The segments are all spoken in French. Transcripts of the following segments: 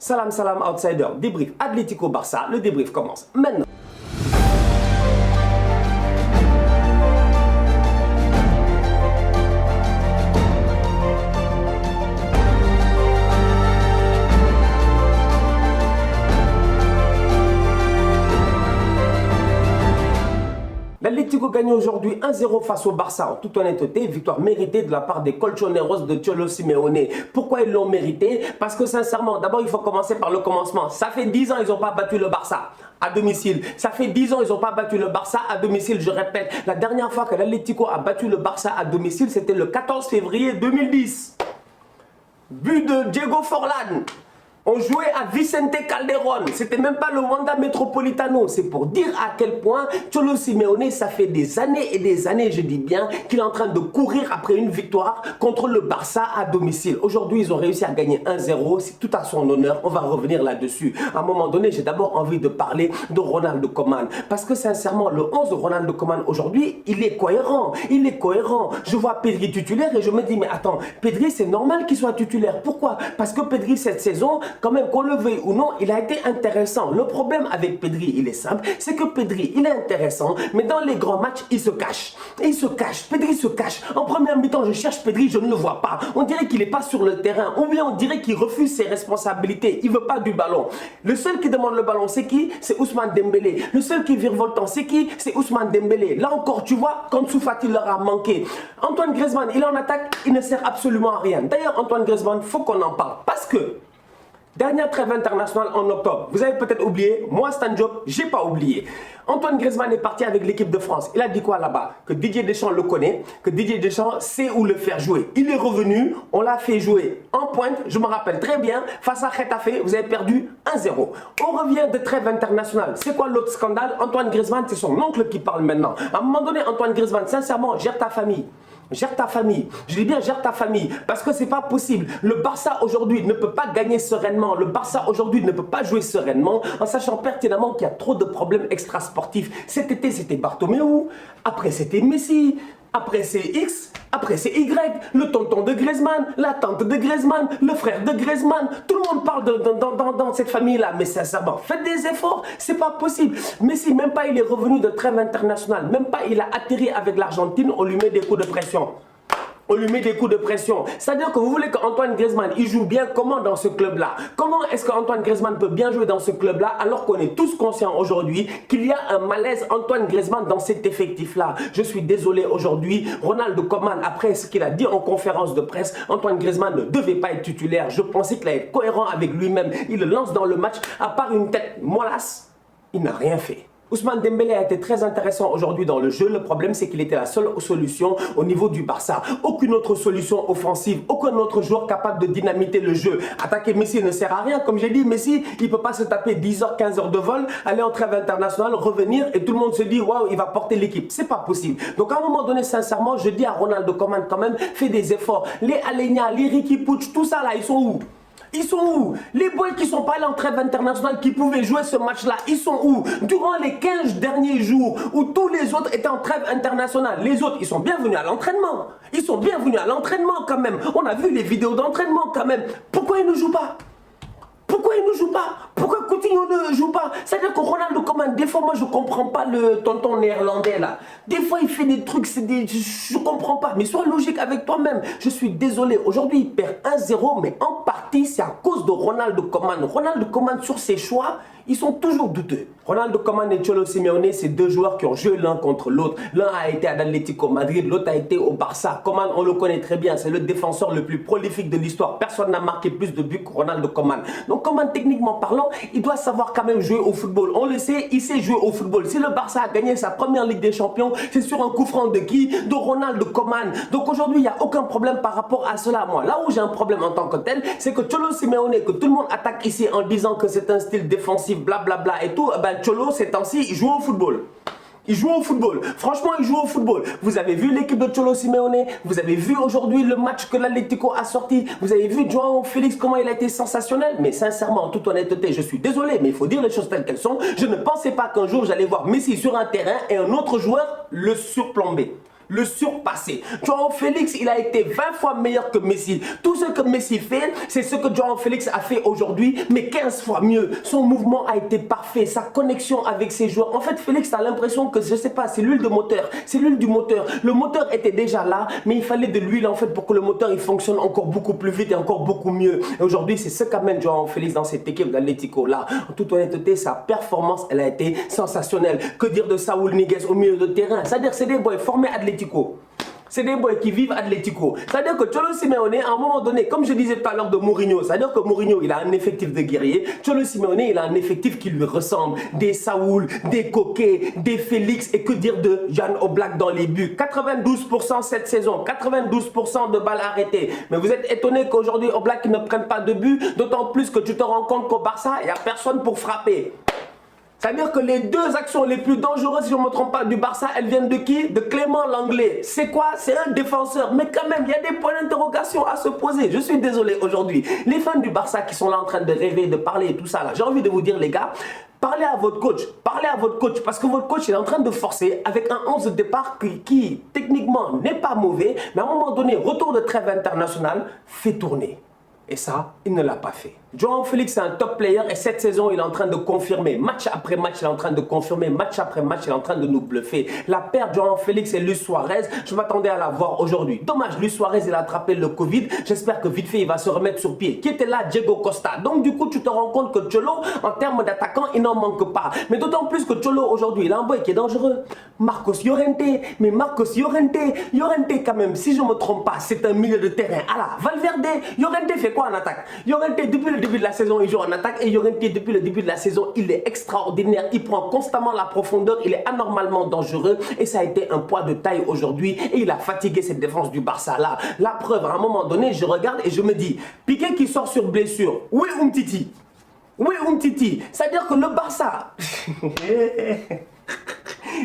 Salam salam outsider, débrief Atlético Barça, le débrief commence maintenant. L'Atlético gagne aujourd'hui 1-0 face au Barça en toute honnêteté, victoire méritée de la part des Colchoneros de Cholo Simeone. Pourquoi ils l'ont mérité? Parce que sincèrement, d'abord il faut commencer par le commencement. Ça fait 10 ans ils n'ont pas battu le Barça à domicile. Ça fait 10 ans ils n'ont pas battu le Barça à domicile. Je répète, la dernière fois que l'Atlético a battu le Barça à domicile, c'était le 14 février 2010. But de Diego Forlán. On jouait à Vicente Calderón, c'était même pas le Wanda Metropolitano. C'est pour dire à quel point Cholo Simeone, ça fait des années, je dis bien, qu'il est en train de courir après une victoire contre le Barça à domicile. Aujourd'hui, ils ont réussi à gagner 1-0, c'est tout à son honneur, on va revenir là-dessus. À un moment donné, j'ai d'abord envie de parler de Ronald Koeman. Parce que sincèrement, le 11 de Ronald Koeman aujourd'hui, il est cohérent. Il est cohérent. Je vois Pedri titulaire et je me dis, mais attends, Pedri, c'est normal qu'il soit titulaire. Pourquoi? Parce que Pedri, cette saison, quand même, qu'on le veuille ou non, il a été intéressant. Le problème avec Pedri, il est simple, c'est que Pedri, il est intéressant, mais dans les grands matchs, il se cache. Et il se cache, Pedri se cache. En première mi-temps, je cherche Pedri, je ne le vois pas. On dirait qu'il n'est pas sur le terrain, ou bien on dirait qu'il refuse ses responsabilités. Il ne veut pas du ballon. Le seul qui demande le ballon, c'est qui? C'est Ousmane Dembélé. Le seul qui virevoltant, c'est qui? C'est Ousmane Dembélé. Là encore, tu vois, quand Soufati leur a manqué. Antoine Griezmann, il est en attaque, il ne sert absolument à rien. D'ailleurs, Antoine Griezmann, il faut qu'on en parle. Parce que dernière trêve internationale en octobre. Vous avez peut-être oublié, moi Stan Diop, j'ai pas oublié. Antoine Griezmann est parti avec l'équipe de France. Il a dit quoi là-bas? Que Didier Deschamps le connaît, que Didier Deschamps sait où le faire jouer. Il est revenu, on l'a fait jouer en pointe, je me rappelle très bien, face à Getafe, vous avez perdu 1-0. On revient de trêve internationale. C'est quoi l'autre scandale? Antoine Griezmann, c'est son oncle qui parle maintenant. À un moment donné, Antoine Griezmann, sincèrement, gère ta famille. Gère ta famille, je dis bien gère ta famille, parce que c'est pas possible. Le Barça aujourd'hui ne peut pas gagner sereinement. Le Barça aujourd'hui ne peut pas jouer sereinement en sachant pertinemment qu'il y a trop de problèmes extrasportifs. Cet été c'était Bartomeu, après c'était Messi, après c'est X, après c'est Y, le tonton de Griezmann, la tante de Griezmann, le frère de Griezmann. Tout le monde parle dans cette famille-là, mais sincèrement, faites des efforts, c'est pas possible. Messi, même pas il est revenu de trêve internationale, même pas il a atterri avec l'Argentine, on lui met des coups de pression. On lui met des coups de pression. C'est-à-dire que vous voulez qu'Antoine Griezmann, il joue bien comment dans ce club-là? Comment est-ce qu'Antoine Griezmann peut bien jouer dans ce club-là alors qu'on est tous conscients aujourd'hui qu'il y a un malaise Antoine Griezmann dans cet effectif-là? Je suis désolé aujourd'hui, Ronald Koeman, après ce qu'il a dit en conférence de presse, Antoine Griezmann ne devait pas être titulaire. Je pensais qu'il allait être cohérent avec lui-même. Il le lance dans le match, à part une tête mollasse, il n'a rien fait. Ousmane Dembélé a été très intéressant aujourd'hui dans le jeu. Le problème, c'est qu'il était la seule solution au niveau du Barça. Aucune autre solution offensive, aucun autre joueur capable de dynamiter le jeu. Attaquer Messi ne sert à rien. Comme j'ai dit, Messi, il ne peut pas se taper 10 heures, 15 heures de vol, aller en trêve internationale, revenir et tout le monde se dit, waouh, il va porter l'équipe. C'est pas possible. Donc à un moment donné, sincèrement, je dis à Ronald Koeman quand même, fais des efforts. Les Alenia, les Ricky Puig, tout ça là, ils sont où? Ils sont où? Les boys qui sont pas allés en trêve internationale, qui pouvaient jouer ce match-là, ils sont où? Durant les 15 derniers jours où tous les autres étaient en trêve internationale, les autres, ils sont bien venus à l'entraînement. Ils sont bien venus à l'entraînement quand même. On a vu les vidéos d'entraînement quand même. Pourquoi ils ne jouent pas? Pourquoi il ne joue pas? Pourquoi Coutinho ne joue pas? C'est-à-dire que Ronald Koeman, des fois, moi, je ne comprends pas le tonton néerlandais, là. Des fois, il fait des trucs, je ne comprends pas. Mais sois logique avec toi-même. Je suis désolé. Aujourd'hui, il perd 1-0, mais en partie, c'est à cause de Ronald Koeman. Ronald Koeman, sur ses choix, ils sont toujours douteux. Ronald Koeman et Cholo Simeone, c'est deux joueurs qui ont joué l'un contre l'autre. L'un a été à l'Atlético Madrid, l'autre a été au Barça. Koeman, on le connaît très bien, c'est le défenseur le plus prolifique de l'histoire. Personne n'a marqué plus de buts que Ronald Koeman. Donc Koeman, techniquement parlant, il doit savoir quand même jouer au football. On le sait, il sait jouer au football. Si le Barça a gagné sa première Ligue des Champions, c'est sur un coup franc de qui? De Ronald Koeman. Donc aujourd'hui, il n'y a aucun problème par rapport à cela. Moi, là où j'ai un problème en tant que tel, c'est que Cholo Simeone, que tout le monde attaque ici en disant que c'est un style défensif, blablabla et tout, ben Cholo, ces temps-ci, il joue au football. Il joue au football. Franchement, il joue au football. Vous avez vu l'équipe de Cholo Simeone. Vous avez vu aujourd'hui le match que l'Atlético a sorti. Vous avez vu João Félix, comment il a été sensationnel. Mais sincèrement, en toute honnêteté, je suis désolé, mais il faut dire les choses telles qu'elles sont. Je ne pensais pas qu'un jour, j'allais voir Messi sur un terrain et un autre joueur le surplomber. le surpasser. Joao Félix, il a été 20 fois meilleur que Messi. Tout ce que Messi fait, c'est ce que Joao Félix a fait aujourd'hui, mais 15 fois mieux. Son mouvement a été parfait, sa connexion avec ses joueurs. En fait, Félix a l'impression que, je sais pas, c'est l'huile de moteur. C'est l'huile du moteur. Le moteur était déjà là, mais il fallait de l'huile en fait pour que le moteur il fonctionne encore beaucoup plus vite et encore beaucoup mieux. Et aujourd'hui, c'est ce qu'amène Joao Félix dans cette équipe d'Atlético là. En toute honnêteté, sa performance, elle a été sensationnelle. Que dire de Saúl Ñíguez au milieu de terrain? C'est-à-dire c'est des boys formés Atlético. C'est des boys qui vivent Atlético. C'est-à-dire que Cholo Simeone, à un moment donné, comme je disais tout à l'heure de Mourinho, c'est-à-dire que Mourinho, il a un effectif de guerrier. Cholo Simeone, il a un effectif qui lui ressemble. Des Saúl, des Koké, des Félix, et que dire de Jan Oblak dans les buts. 92% cette saison, 92% de balles arrêtées. Mais vous êtes étonné qu'aujourd'hui Oblak ne prenne pas de but, d'autant plus que tu te rends compte qu'au Barça, il n'y a personne pour frapper. C'est-à-dire que les deux actions les plus dangereuses, si je ne me trompe pas, du Barça, elles viennent de qui? De Clément Lenglet. C'est quoi? C'est un défenseur. Mais quand même, il y a des points d'interrogation à se poser. Je suis désolé aujourd'hui. Les fans du Barça qui sont là en train de rêver, de parler et tout ça, là, j'ai envie de vous dire, les gars, parlez à votre coach. Parlez à votre coach. Parce que votre coach, il est en train de forcer avec un 11 de départ qui techniquement, n'est pas mauvais. Mais à un moment donné, retour de trêve international, fait tourner. Et ça, il ne l'a pas fait. Joao Félix est un top player et cette saison, il est en train de confirmer. Match après match, il est en train de confirmer. Match après match, il est en train de nous bluffer. La paire Joao Félix et Luis Suarez, je m'attendais à la voir aujourd'hui. Dommage, Luis Suarez, il a attrapé le Covid. J'espère que vite fait, il va se remettre sur pied. Qui était là? Diego Costa. Donc du coup, tu te rends compte que Cholo, en termes d'attaquant, il n'en manque pas. Mais d'autant plus que Cholo, aujourd'hui, il a un boy qui est dangereux. Marcos Llorente. Mais Marcos Llorente quand même, si je ne me trompe pas, c'est un milieu de terrain. Ah là, Valverde, Llorente fait quoi en attaque? Llorente, depuis le début de la saison, il joue en attaque et Llorente, depuis le début de la saison, il est extraordinaire. Il prend constamment la profondeur, il est anormalement dangereux et ça a été un poids de taille aujourd'hui et il a fatigué cette défense du Barça là. La preuve, à un moment donné, je regarde et je me dis, Piqué qui sort sur blessure, où est Umtiti? Où est Umtiti? C'est-à-dire que le Barça...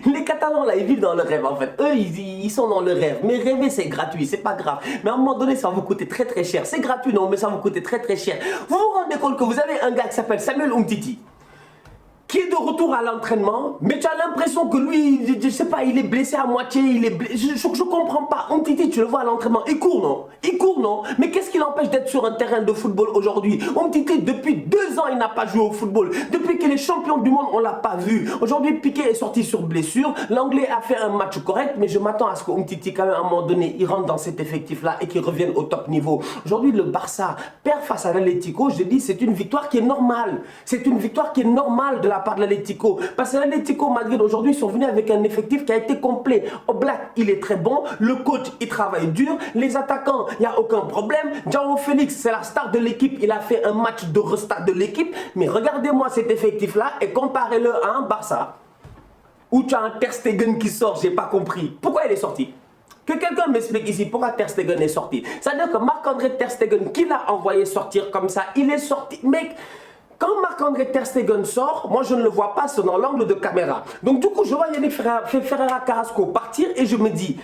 Les Catalans là, ils vivent dans le rêve en fait. Eux, ils sont dans le rêve. Mais rêver, c'est gratuit, c'est pas grave. Mais à un moment donné, ça va vous coûter très très cher. C'est gratuit, non, mais ça va vous coûter très très cher. Vous vous rendez compte que vous avez un gars qui s'appelle Samuel Umtiti, qui est de retour à l'entraînement, mais tu as l'impression que lui, je sais pas, il est blessé à moitié, il est blessé, je comprends pas. Umtiti, tu le vois à l'entraînement, il court non? Il court non? Mais qu'est-ce qui l'empêche d'être sur un terrain de football aujourd'hui? Umtiti, depuis 2 ans, il n'a pas joué au football. Depuis qu'il est champion du monde, on l'a pas vu. Aujourd'hui, Piqué est sorti sur blessure, l'Anglais a fait un match correct, mais je m'attends à ce que Umtiti, quand même, à un moment donné, il rentre dans cet effectif-là et qu'il revienne au top niveau. Aujourd'hui, le Barça perd face à l'Atlético, je dis, c'est une victoire qui est normale. C'est une victoire qui est normale de la part de l'Atlético. Parce que l'Atlético Madrid aujourd'hui, ils sont venus avec un effectif qui a été complet. Oblak, il est très bon. Le coach, il travaille dur. Les attaquants, il n'y a aucun problème. Joao Félix, c'est la star de l'équipe. Il a fait un match de restart de l'équipe. Mais regardez-moi cet effectif-là et comparez-le à un Barça où tu as un Ter Stegen qui sort. J'ai pas compris. Pourquoi il est sorti? Que quelqu'un m'explique ici pourquoi Ter Stegen est sorti. C'est-à-dire que Marc-André Ter Stegen, qui l'a envoyé sortir comme ça, il est sorti. Mec, quand Marc-André Ter Stegen sort, moi je ne le vois pas, c'est dans l'angle de caméra. Donc du coup, je vois Yannick Ferreira Carrasco partir et je me dis,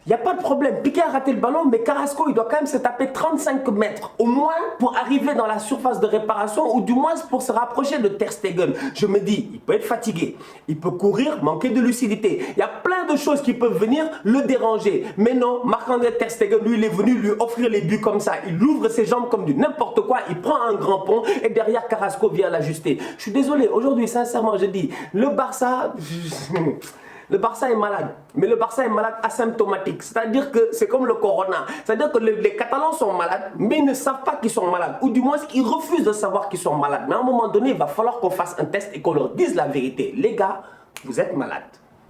il n'y a pas de problème. Piqué a raté le ballon, mais Carrasco, il doit quand même se taper 35 mètres. Au moins pour arriver dans la surface de réparation ou du moins pour se rapprocher de Ter Stegen. Je me dis, il peut être fatigué, il peut courir, manquer de lucidité. Il y a plein de choses qui peuvent venir le déranger. Mais non, Marc-André Ter Stegen, lui, il est venu lui offrir les buts comme ça. Il ouvre ses jambes comme du n'importe quoi. Il prend un grand pont et derrière Carrasco vient l'ajuster. Je suis désolé, aujourd'hui, sincèrement, je dis, le Barça... Le Barça est malade, mais le Barça est malade asymptomatique, c'est-à-dire que c'est comme le corona, c'est-à-dire que les Catalans sont malades, mais ils ne savent pas qu'ils sont malades, ou du moins ils refusent de savoir qu'ils sont malades. Mais à un moment donné, il va falloir qu'on fasse un test et qu'on leur dise la vérité. Les gars, vous êtes malades.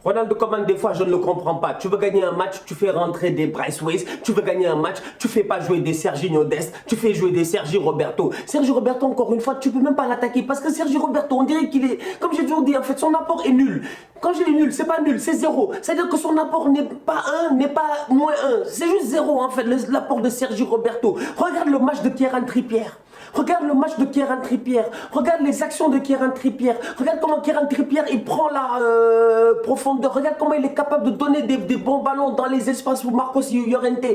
Ronaldo Koeman, des fois, je ne le comprends pas. Tu veux gagner un match, tu fais rentrer des Bryce Weiss. Tu veux gagner un match, tu fais pas jouer des Serginho Dest. Tu fais jouer des Sergi Roberto. Sergi Roberto, encore une fois, tu peux même pas l'attaquer. Parce que Sergi Roberto, on dirait qu'il est... Comme j'ai toujours dit, en fait, son apport est nul. Quand je dis nul, c'est pas nul, c'est zéro. C'est-à-dire que son apport n'est pas 1, n'est pas -1. C'est juste zéro, en fait, l'apport de Sergi Roberto. Regarde le match de Kieran Trippier. Regarde le match de Kieran Trippier. Regarde les actions de Kieran Trippier. Regarde comment Kieran Trippier il prend la profondeur. Regarde comment il est capable de donner des bons ballons dans les espaces pour Marcos Llorente.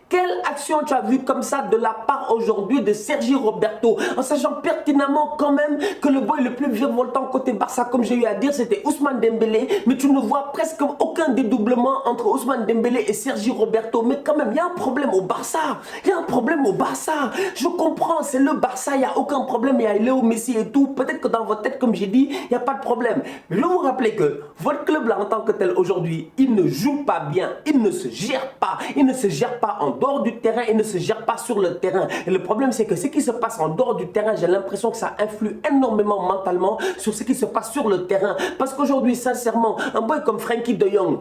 Quelle action tu as vu comme ça de la part aujourd'hui de Sergi Roberto, en sachant pertinemment quand même que le boy le plus virevoltant côté Barça, comme j'ai eu à dire, c'était Ousmane Dembélé, mais tu ne vois presque aucun dédoublement entre Ousmane Dembélé et Sergi Roberto. Mais quand même, il y a un problème au Barça. Il y a un problème au Barça. Je comprends, c'est le Barça, il n'y a aucun problème, il y a Léo Messi et tout. Peut-être que dans votre tête, comme j'ai dit, il n'y a pas de problème. Mais je vais vous rappeler que votre club là en tant que tel aujourd'hui, il ne joue pas bien, il ne se gère pas. Il ne se gère pas en dehors du terrain, il ne se gère pas sur le terrain. Et le problème, c'est que ce qui se passe en dehors du terrain, j'ai l'impression que ça influe énormément mentalement sur ce qui se passe sur le terrain. Parce qu'aujourd'hui, sincèrement, un boy comme Frenkie de Jong,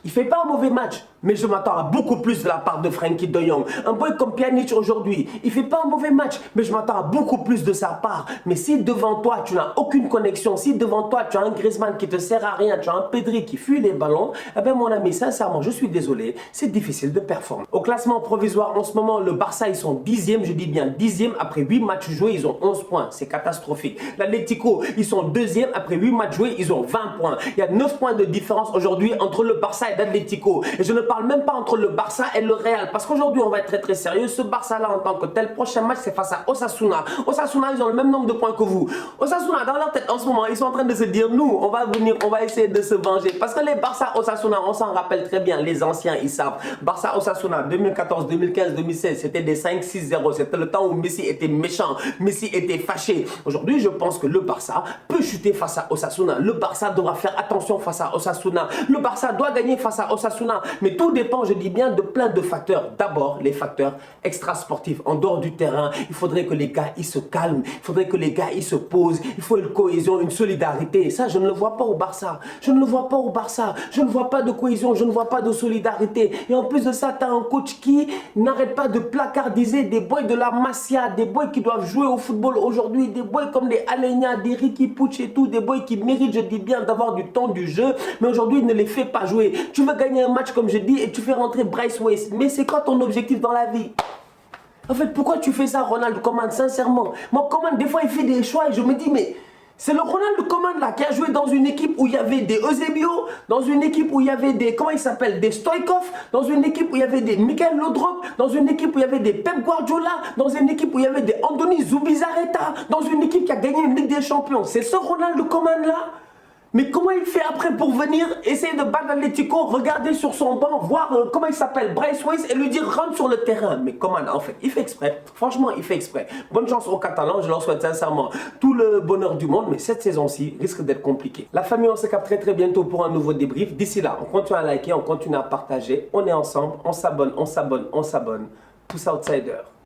il fait pas un mauvais match, mais je m'attends à beaucoup plus de la part de Frenkie de Jong. Un boy comme Pjanic aujourd'hui, il fait pas un mauvais match, mais je m'attends à beaucoup plus de sa part. Mais si devant toi, tu n'as aucune connexion, si devant toi, tu as un Griezmann qui te sert à rien, tu as un Pedri qui fuit les ballons, eh bien mon ami, sincèrement, je suis désolé, c'est difficile de performer. Au classement provisoire, en ce moment, le Barça, ils sont 10e, je dis bien 10e, après 8 matchs joués, ils ont 11 points. C'est catastrophique. L'Atlético, ils sont 2e, après 8 matchs joués, ils ont 20 points. Il y a 9 points de différence aujourd'hui entre le Barça et l'Atlético. Et je ne parle même pas entre le Barça et le Real, parce qu'aujourd'hui, on va être très sérieux. Ce Barça-là, en tant que tel, prochain match, c'est face à Osasuna. Osasuna, ils ont le même nombre de points que vous. Osasuna, dans leur tête, en ce moment, ils sont en train de se dire, nous, on va venir, on va essayer de se venger. Parce que les Barça Osasuna, on s'en rappelle très bien, les anciens, ils savent. Barça Osasuna, 2014, 2015, 2016, c'était des 5-6-0. C'était le temps où Messi était méchant, Messi était fâché. Aujourd'hui, je pense que le Barça peut chuter face à Osasuna. Le Barça devra faire attention face à Osasuna. Le Barça doit gagner face à Osasuna. Mais tout dépend, je dis bien, de plein de facteurs. D'abord, les facteurs extrasportifs. En dehors du terrain, il faudrait que les gars, ils se calment. Il faudrait que les gars, ils se posent. Il faut une cohésion, une solidarité. Et ça, je ne le vois pas au Barça. Je ne le vois pas au Barça. Je ne vois pas de cohésion, je ne vois pas de solidarité. Et en plus de ça, tu as un coach qui n'arrête pas de placardiser des boys de la Masia, des boys qui doivent jouer au football aujourd'hui, des boys comme des Alenia, des Ricky Pucci et tout, des boys qui méritent, je dis bien, d'avoir du temps du jeu. Mais aujourd'hui, il ne les fait pas jouer. Tu veux gagner un match, comme je dis, et tu fais rentrer Bryce Weiss. Mais c'est quoi ton objectif dans la vie? En fait, pourquoi tu fais ça, Ronald Koeman, sincèrement? Moi, Koeman, des fois, il fait des choix et je me dis, mais c'est le Ronald Koeman là qui a joué dans une équipe où il y avait des Eusebio, dans une équipe où il y avait des, comment il s'appelle, des Stoïkov, dans une équipe où il y avait des Michael Laudrup, dans une équipe où il y avait des Pep Guardiola, dans une équipe où il y avait des Andoni Zubizarreta, dans une équipe qui a gagné une Ligue des Champions. C'est ce Ronald Koeman là? Mais comment il fait après pour venir essayer de battre l'Atlético, regarder sur son banc, voir comment il s'appelle, Bryce Weiss, et lui dire rentre sur le terrain? Mais comment en fait? Il fait exprès. Franchement, il fait exprès. Bonne chance aux Catalans, je leur souhaite sincèrement tout le bonheur du monde, mais cette saison-ci risque d'être compliquée. La famille, on se capte très bientôt pour un nouveau débrief. D'ici là, on continue à liker, on continue à partager, on est ensemble, on s'abonne, on s'abonne, on s'abonne. Tous outsiders.